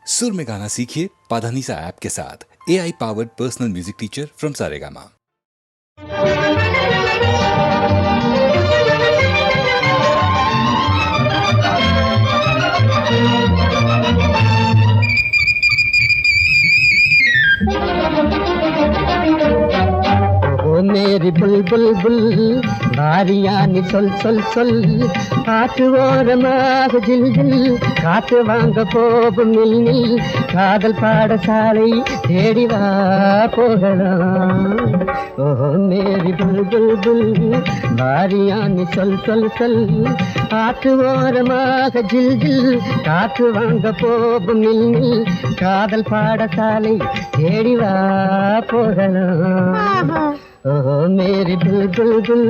सुर में गाना सीखिए पाधानीसा ऐप के साथ। AI powered personal music teacher from Saregama. मेरी बुलबुल बुल வாரியானி சொல் சொல் சொல் காற்று ஓரமாக ஜில் ஜில் காற்று வாங்க போகும் நில் நில் காதல் பாடசாலை தேடி வா போகலாம். ஓ மேரி புல்புல் புல் வாரியானி சொல் சொல் சொல் காற்று ஓரமாக ஜில் ஜில் காற்று வாங்க போகும் நில் நில் காதல் பாடசாலை தேடி வா போகலாம். ஓ மேரி புல்புல் புல்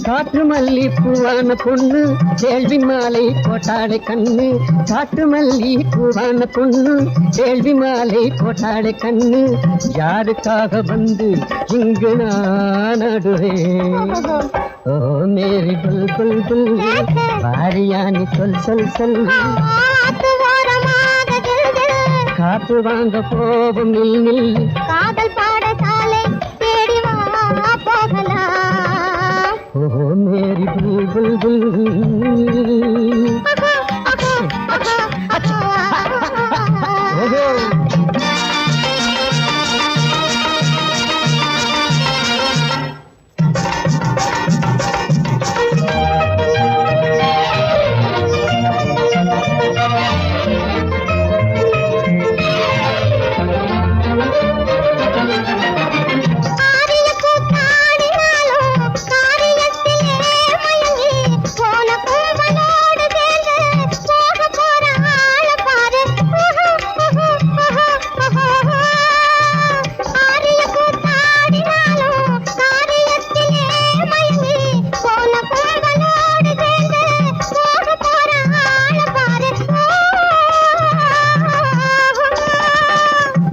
காற்று மல்லி பூவான பொண்ணு கேள்வி மாலை கோட்டாடை கண்ணு. காற்று மல்லி பூவான பொண்ணு கேள்வி மாலை கோட்டாடை கண்ணு. யாருக்காக வந்து இங்கு நான் நடுவேன். ஓ மேரி புல் புல் புல் வாரியானி சொல் சொல் சொல் காற்று வாங்க போகும் நில் நில் காதல் பாடசாலை தேடி வா போகலாம். ஓ மேரி புல் புல் புல் ஓஹோ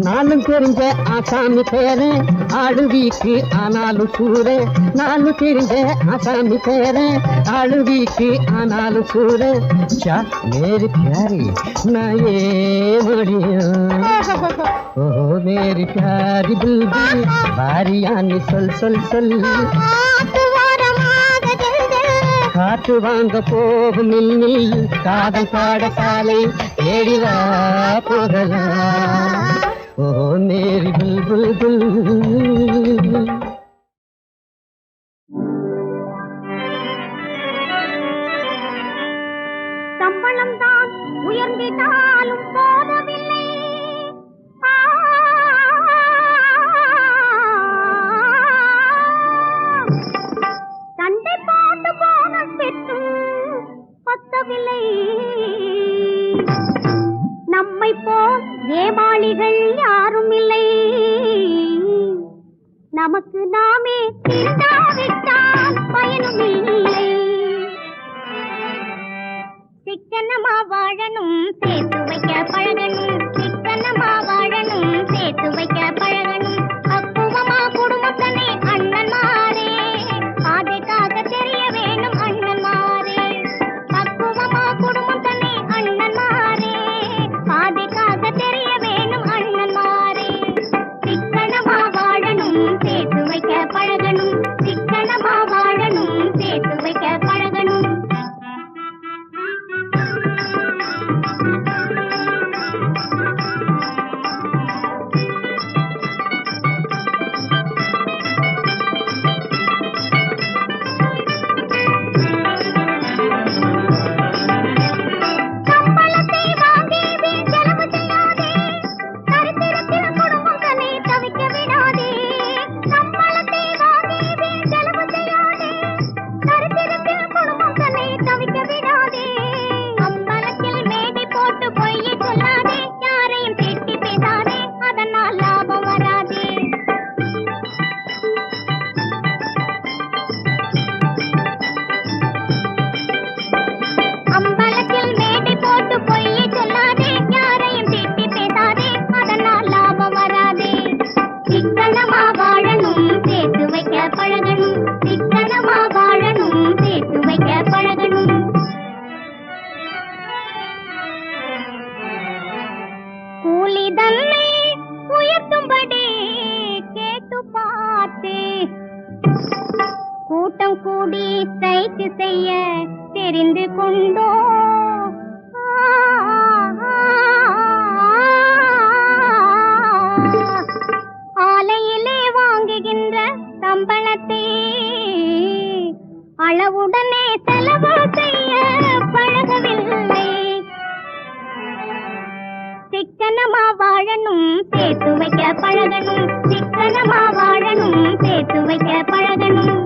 நானும் தெரிஞ்ச ஆசாமி பேர ஆளுவீக்கு ஆனாலும் சூர. நானும் தெரிஞ்ச ஆசாமி பேர ஆளுவீக்கு ஆனாலும் சூர. ஷா மேரி பியாரி நான் ஏ முடியும். ஓ மேரி பியாரி புல்புல் வாரியானி சொல் சொல் சொல் காற்று வாங்க போகும் நில் நில் காதல் பாடசாலை தேடி வா போகலாம். ஓ மேரி புல்புல் புல் சம்பளம் தான் உயர்ந்திட்டாலும் போதவில்லை. சண்டை போட்டு போனஸ் பெற்றும் பத்தவில்லை. நம்மை போல் ஏமாளிகள் யாரும் இல்லை. நமக்கு நாமே திண்டாவிட்டால் பயனும் இல்லை. சிக்கனமா வாழணும் சேர்த்து வைக்க பழகணும். சிக்கனமா வாழணும் சேர்த்து வைக்க பழகணும். பக்குவமா குடும்பத்தனை அண்ணன் மாறே பாதைக்காக தெரிய வேணும் அண்ணன் மாறே. பக்குவமா குடும்பத்தனை அண்ணன் மாறே பாதைக்காக தெரிய வேணும் அண்ணன் மாறே. சிக்கனமா வாழணும் சேர்த்து வைக்க பழகணும். சிக்கனமா வாழணும் சேர்த்து வைக்க பழகணும். பேச்சு செய்ய தெரிந்து கொண்டோ ஆலையிலே வாங்குகின்ற சம்பளத்தை அளவுடனே செலவு செய்ய பழகவில்லை. சிக்கனமா வாழணும் சேர்த்து வைக்க பழகணும், சிக்கனமா வாழணும் சேர்த்து வைக்க பழகணும்.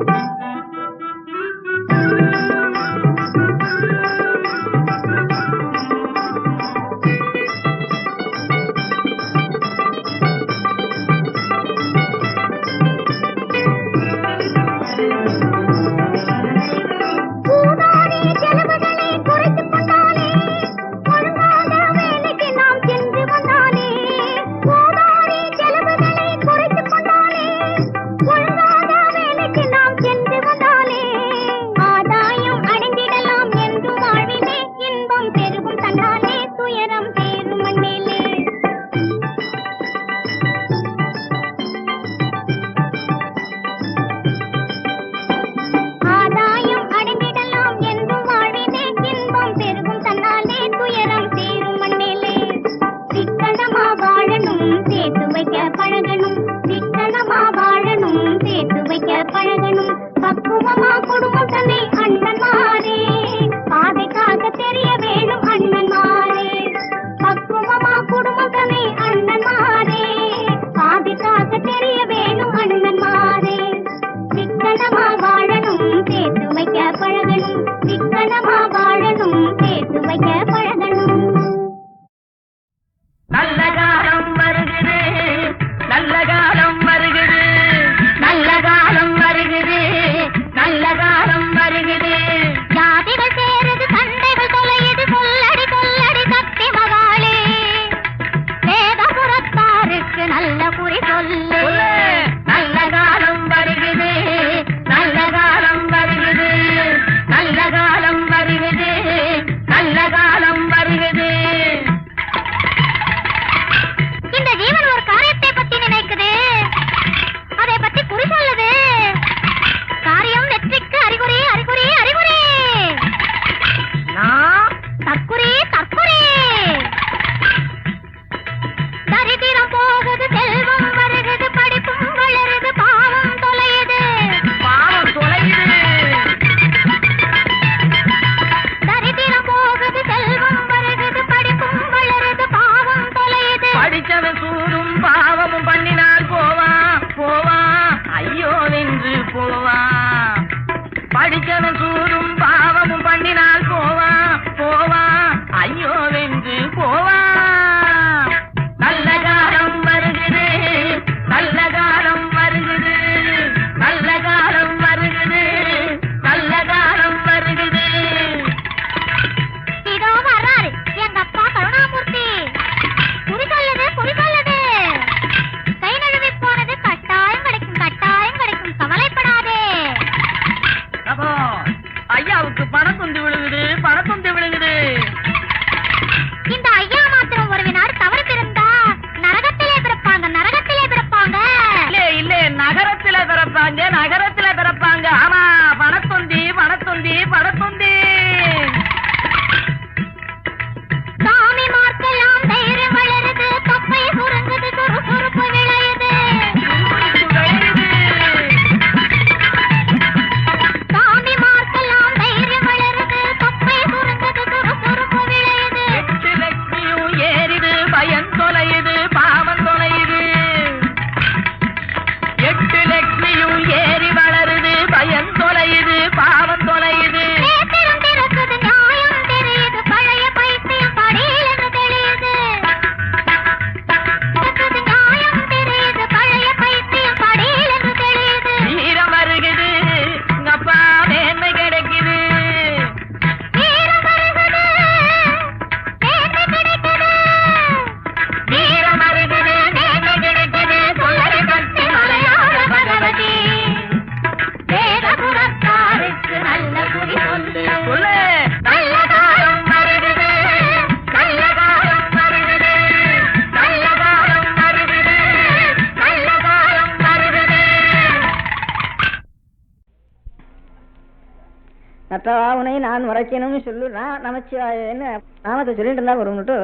நற்றவாவுனை நான் மறைக்கணும்னு சொல்லு நான் நமச்சிவாயன்னு நாமத்தை சொல்லிட்டு இருந்தா ஒருவன்ட்டு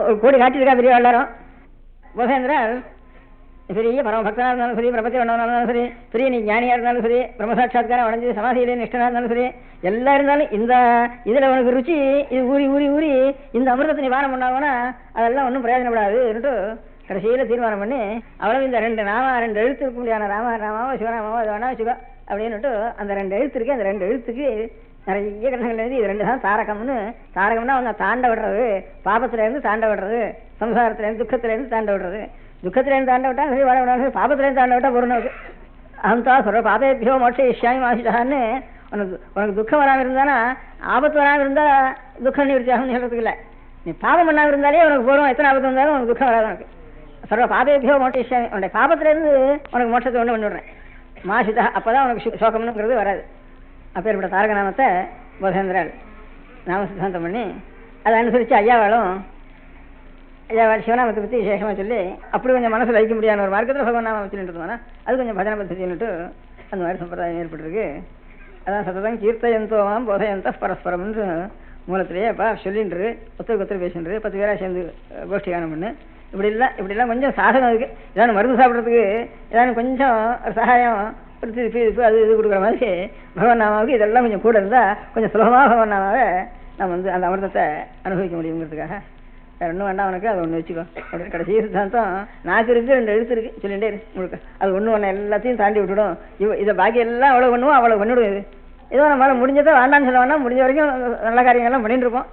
ஒரு கோடி காட்டியிருக்கா பெரிய எல்லாரும். போதேந்திரர் பெரிய பரம பக்தனாக இருந்தாலும் சரி, பிரபத்தி பண்ணவனாக இருந்தாலும் சரி, பெரிய நீ ஞானியாக இருந்தாலும் சரி, பிரம்மசாட்சாத்காரம் அடைஞ்சு சமாதியிலே நிஷ்டனாக இருந்தாலும் சரி, எல்லாம் இருந்தாலும் இந்த இதில் உனக்கு ருச்சி இது ஊறி ஊறி ஊறி இந்த அமிர்தத்தை நீ பானம் பண்ணாங்கன்னா அதெல்லாம் ஒன்றும் பிரயோஜனப்படாதுன்னுட்டு கடைசியில் தீர்மானம் பண்ணி அவ்வளவு இந்த ரெண்டு எழுத்து இருக்க முடியாத ராமாவோ சிவராமாவோ அது வேணா சிவா அப்படின்னுட்டு அந்த 2 எழுத்து இருக்கு. அந்த 2 எழுத்துக்கு நிறைய கிரகங்கள் எழுதி இது 2 தான் தாரகம்னு. தாரகம்னா அவங்க தாண்ட விடுறது, பாபத்திலேருந்து தாண்ட விடுறது, சம்சாரத்திலேருந்து துக்கத்திலேருந்து தாண்ட விடுறது. துக்கத்திலேருந்து தாண்ட விட்டா சரி, வாழ விடாது. பாபத்திலேருந்து தாண்ட விட்டா பொருளுக்கு அந்தா சொல்ற பாபேபியோ மோட்ச இஷ்யாமி மாசிட்டான்னு. உனக்கு துக்கம் வராமல் இருந்தானா, ஆபத்து வராமல் இருந்தா துக்கம் நிவர்த்தியாகும் சொல்றதுக்கு இல்லை. நீ பாபம் பண்ணாமல் இருந்தாலே உனக்கு போறோம். எத்தனை ஆபத்து வந்தாலும் உனக்கு துக்கம் வராது. உனக்கு சொல்ற பாபேபியோ மோட்ச இஷ்யாமி, உன்னுடைய பாபத்திலேருந்து உனக்கு மோட்சத்தை ஒன்று விடுறேன் மாசிதா. அப்பதான் உனக்கு சோகம்னுங்கிறது வராது. அப்பேற்பட்ட தாரக நாமத்தை போதேந்திரர் நாம சித்தாந்தம் பண்ணி அதை அனுசரித்து ஐயாவாளும் சிவநாமத்தை பற்றி விசேஷமாக சொல்லி அப்படி கொஞ்சம் மனசில் வைக்க முடியாத ஒரு மார்க்கத்தில் பகவான் நாம வச்சுட்டு இருந்தோம்னா அது கொஞ்சம் பஜனை பத்திட்டு அந்த மாதிரி சம்பிரதாயம் ஏற்பட்டுருக்கு. அதான் சத்ததான் கீர்த்தயந்தோமாம் போதயந்த பரஸ்பரம்னு மூலத்திலேயே அப்பா சொல்லின்று ஒருத்தருக்கு பேசின்று 10 பேராக சேர்ந்து கோஷ்டி காணம் பண்ணு. இப்படிலாம் கொஞ்சம் சாதகம் இருக்குது. ஏதாவது மருந்து சாப்பிட்றதுக்கு ஏதாவது கொஞ்சம் சகாயம் அது இது கொடுக்குற மாதிரி பகவான் நாமாவுக்கு இதெல்லாம் கொஞ்சம் கூட இருந்தால் கொஞ்சம் சுலபமாக பகவான் நாமாவை நம்ம அந்த அமிர்தத்தை அனுபவிக்க முடியுங்கிறதுக்காக வேறு ஒன்றும் வேண்டாம் உனக்கு அது ஒன்று வச்சுக்கோ அப்படின்னு கடைசி சித்தாந்தம். நாக்கு இருக்கு 2 எழுத்து இருக்குது சொல்லிகிட்டே இருக்கு முழுக்க. அது ஒன்று எல்லாத்தையும் தாண்டி விட்டுடும். இதை பாக்கி எல்லாம் அவ்வளோ பண்ணுவோம் அவ்வளோ பண்ணிவிடும். ஏதோ நம்மளால் முடிஞ்சதை வேண்டாம்னு சொல்ல வேண்டாம், முடிஞ்ச வரைக்கும் நல்ல காரியங்கள்லாம் பண்ணிட்டு இருப்போம்.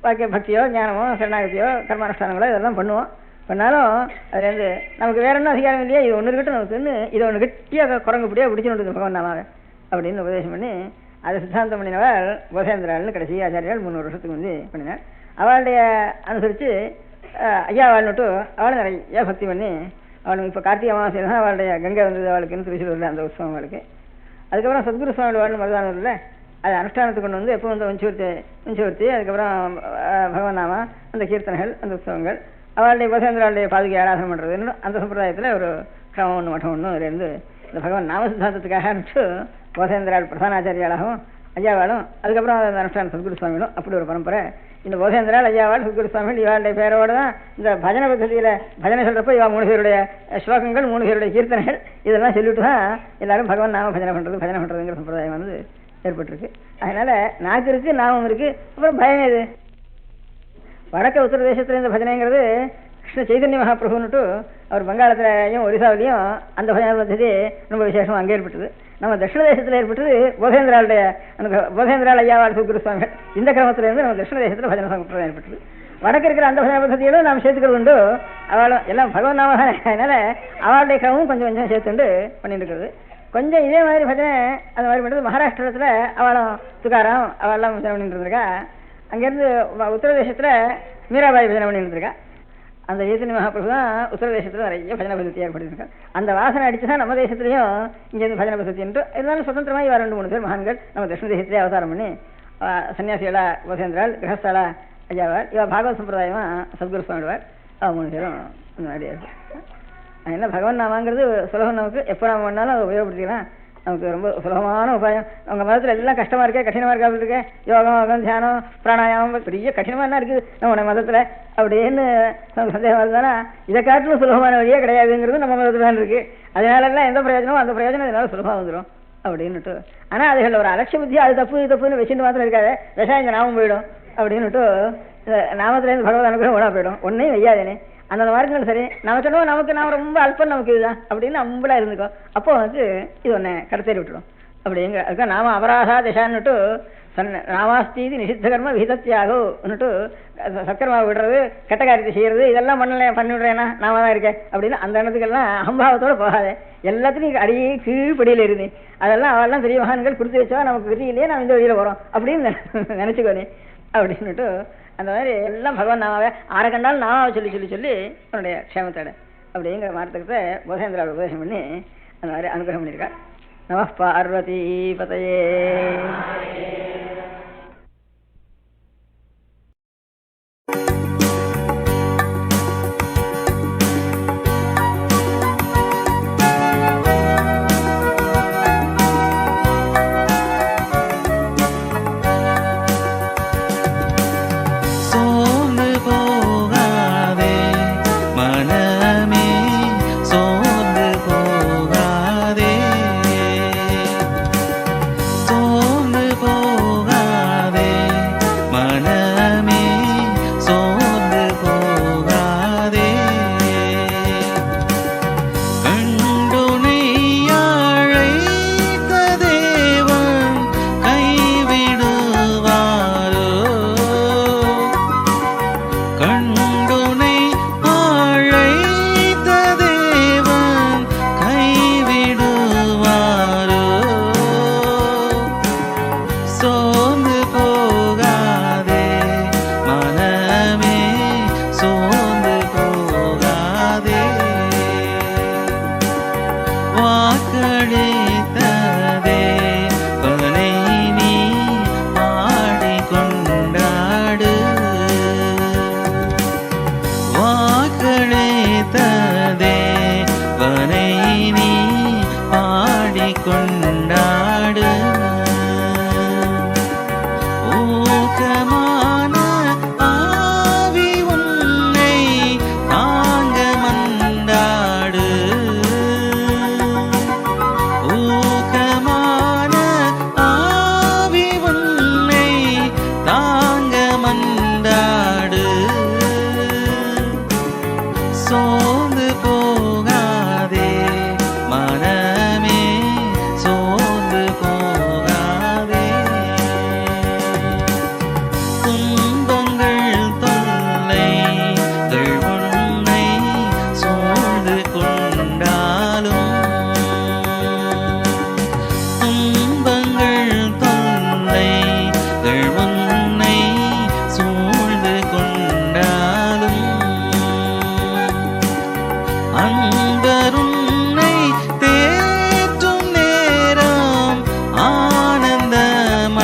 பாக்கி பக்தியோ ஞானமோ சரணாகத்தியோ கர்மானுஷ்டானங்களோ இதெல்லாம் பண்ணுவோம். பண்ணாலும் அதுலேருந்து நமக்கு வேற என்ன அதிகாரம் இல்லையா, இது ஒன்று இருக்கட்டும் நமக்குன்னு இதை ஒன்று கட்டியாக குரங்குப்படியாக பிடிச்சுன்னு பகவான் நாமாவை அப்படின்னு உபதேசம் பண்ணி அதை சித்தாந்தம் பண்ணினவர் போதேந்திராள்னு கடைசி ஆச்சாரியால் 300 வருஷத்துக்கு வந்து பண்ணினார். அவளுடைய அனுசரித்து ஐயா வாழ்ந்துட்டு அவளும் நிறைய பக்தி பண்ணி அவளுக்கு இப்போ கார்த்திகை அமாவாசை தான் அவளுடைய கங்கை வந்தது அவளுக்குன்னு திருச்சியில் அந்த உற்சவம் அவளுக்கு. அதுக்கப்புறம் சத்குரு சுவாமி வாழ்ந்து மருதானூரில் அது அனுஷ்டானத்துக்கு கொண்டு வந்து எப்போ வந்து வஞ்சுவர்த்தி அதுக்கப்புறம் பகவான் நாமா அந்த கீர்த்தனைகள் அந்த உற்சவங்கள் அவளுடைய போதேந்திராளுடைய பாதுகை ஆராதனை பண்ணுறதுன்னு அந்த சம்பிரதாயத்தில் ஒரு கிரமம் ஒன்று மட்டம் ஒன்று அதுலேருந்து இந்த பகவான் நாம சித்தாந்தத்துக்காக போதேந்திராள் பிரதானாச்சாரியாளாகவும் ஐயாவாளும் அதுக்கப்புறம் அந்த அனுஷ்டான சத்குரு சுவாமிகளும் அப்படி ஒரு பரம்பரை. இந்த போதேந்திராள் ஐயாவாள் சத்குரு சுவாமிகள் இவாளுடைய பேரோடு தான் இந்த பஜனை பദ്ധதியில் பஜனை சொல்கிறப்போ இவா 3 பேருடைய ஸ்லோகங்கள் 3 பேருடைய கீர்த்தனைகள் இதெல்லாம் சொல்லிட்டு தான் எல்லாரும் பகவான் நாம பஜனை பண்ணுறதுங்கிற சம்பிரதாயம் வந்து ஏற்பட்டிருக்கு. அதனால் நாக்கு இருக்குது, நாமம் இருக்குது, அப்புறம் பயம் இது. வடக்க உத்தரதேசத்தில் இந்த பஜனைங்கிறது கிருஷ்ண சைதன்ய மகாபிரபுன்னுட்டு அவர் வங்காளத்திலையும் ஒரிசாவிலையும் அந்த பஜனை பദ്ധதி ரொம்ப விசேஷமாக அங்கே ஏற்பட்டது. நம்ம தட்சிண தேசத்தில் ஏற்பட்டது போதேந்திராளுடைய போதேந்திராள் ஐயாவாள் சத்குரு சுவாமிகள் இந்த கிரமத்திலேருந்து நம்ம தட்சிண தேசத்தில் பஜனை சம்பிரதாயம் ஏற்பட்டது. வடக்கு இருக்கிற அந்த பஜனை பദ്ധதியோடு நாம் சேர்த்துக்கிறது உண்டு. அவளும் எல்லாம் பகவான் நாம அதனால அவளுடைய கிரமமும் கொஞ்சம் கொஞ்சம் சேர்த்துண்டு பண்ணிட்டு இருக்கிறது. கொஞ்சம் இதே மாதிரி பஜனை அந்த மாதிரி பண்ணுறது மகாராஷ்டிரத்தில் அவளும் துக்காராம் அவெல்லாம் பஜனை பண்ணிட்டு இருந்திருக்கா. அங்கேருந்து உத்தரதேசத்தில் மீராபாய் பஜனை பண்ணிட்டு இருந்திருக்கா. அந்த சைதன்ய மகாபிரபு தான் உத்தரதேசத்தில் நிறைய பஜனை பദ്ധதி ஏற்படுத்தியிருக்காங்க. அந்த வாசனை அடித்து தான் நம்ம தேசத்துலையும் இங்கேருந்து பஜனை பദ്ധதி என்று இருந்தாலும் சுதந்திரமாக இவா 2-3 பேர் மகான்கள் நம்ம தட்சிண தேசத்திலே அவதாரம் பண்ணி சன்னியாசிகளா போதேந்திராள், கிரகஸ்தாளா ஐயாவாள், இவா பாகவத சம்பிரதாயமாக சத்குரு சுவாமிடுவார். 3 பேரும் அந்த மாதிரி இருக்கு. அதனால் பகவான் நாமாங்கிறது சுலபம். நமக்கு எப்போ நம்ம பண்ணாலும் அதை உபயோகப்படுத்திக்கலாம். நமக்கு ரொம்ப சுலபமான உபாயம். அவங்க மதத்தில் எல்லாம் கஷ்டமாக இருக்கே, கடினமாக இருக்கா அப்படி இருக்கேன். யோகம் தியானம் பிராணாயாமம் பெரிய கடினமாக தான் இருக்குது நம்மளுடைய மதத்தில் அப்படின்னு நமக்கு சந்தேகம் வருதுதானா. இதை காட்டிலும் சுலபமான வழியே கிடையாதுங்கிறது நம்ம மதத்தில் தான் இருக்குது. அதனாலலாம் எந்த பிரயோஜனமோ அந்த பிரயோஜனம் இதனால சுலபமாக வந்துடும் அப்படின்னுட்டு. ஆனால் அதுகளில் ஒரு அலட்சிய புத்தி அது தப்பு இது தப்புன்னு வச்சுட்டு மாத்திரம் இருக்காது. விஷயம் இந்த நாமம் போயிடும் அப்படின்னுட்டு நாமத்துலேருந்து பகவத் அனுகிரகம் ஓடா போயிடும். ஒன்றையும் வையாதேனே அந்த மார்க்கங்கள் சரி நம்ம சொல்லுவோம். நமக்கு நான் ரொம்ப அல்பம் நமக்கு இதுதான் அப்படின்னு நம்மளா இருந்துக்கோ. அப்போ வந்து இது ஒன்று கடத்தேறி விட்டுடும் அப்படிங்கிற அதுக்காக நாம அபராதா திசான்னுட்டு நாமாஸ்தீதி நிஷித்த கர்ம விதத்தியாகும்னுட்டு சக்கரமாக விடுறது கெட்ட காரியத்தை செய்யறது இதெல்லாம் பண்ணி விடுறேன்னா நாம தான் இருக்கேன் அப்படின்னு அந்த எண்ணத்துக்கெல்லாம் அகம்பாவத்தோடு போகாது. எல்லாத்துலையும் அடியே கீழ்படியில் இருந்து அதெல்லாம் அவெல்லாம் பெரிய மகான்கள் கொடுத்து வச்சா நமக்கு விதியிலேயே நான் இந்த வழியில் போகிறோம் அப்படின்னு நினச்சிக்கோனே அப்படின்னுட்டு அந்த மாதிரி எல்லாம் பகவான் நாமாவே ஆற கண்டாலும் நாமாவை சொல்லி சொல்லி சொல்லி அவனுடைய க்ஷேமத்தோட அப்படிங்கிற மார்த்தகத்தை போதேந்திராள் உபதேசம் பண்ணி அந்த மாதிரி அனுகிரகம் பண்ணியிருக்கார். நம பார்வதி பதையே. சோர்ந்து போகாதே மனமே, சோர்ந்து போகாதே. வாக்களித்ததே பனை நீ பாடிக்கொண்டாடு. வாக்களித்ததே பனை நீ பாடிக்கொண்டாடு. ஊக்கமான ஆவி உன்னை தாங்க மன்றாடு. ஊக்கமான ஆவி உன்னை தாங்க மன்றாடு. சோர்ந்து போகாதே மனமே, சோர்ந்து போகாதே. துன்பங்கள் தொல்லைகள் உன்னை சூழ்ந்து கொண்டாலும், துன்பங்கள் தொல்லைகள் உன்னை சூழ்ந்து கொண்டாலும், அன்பர் உன்னை தேற்றும் நேரம் ஆனந்தமல்லோ.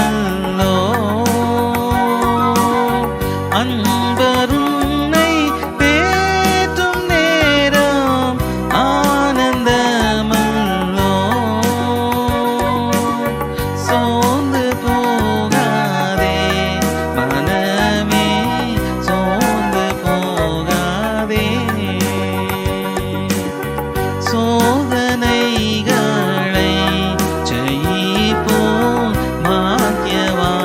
அன்பர் உன்னை தேற்றும் நேரம் ஆனந்தமல்லோ. சோர்ந்து போகாதே மனமே, சோர்ந்து போகாதே. சோதனைகளை ஜெயிப்போம் பாக்கியவானல்லோ.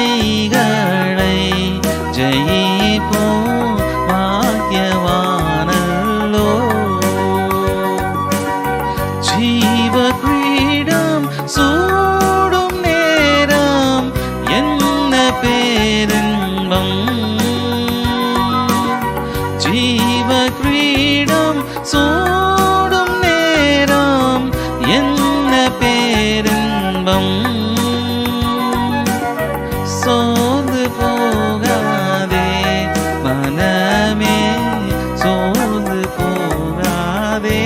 சோதனைகளை ஜெயிப்போம் பாக்கியவானல்லோ. ஜீவ கிரீடம் சூடும் நேரம் என்ன பேரின்பம். ஜீவ கிரீடம் சூடும் நேரம் என்ன பேரின்பம். சோர்ந்து போகாதே மனமே, சோர்ந்து போகாதே.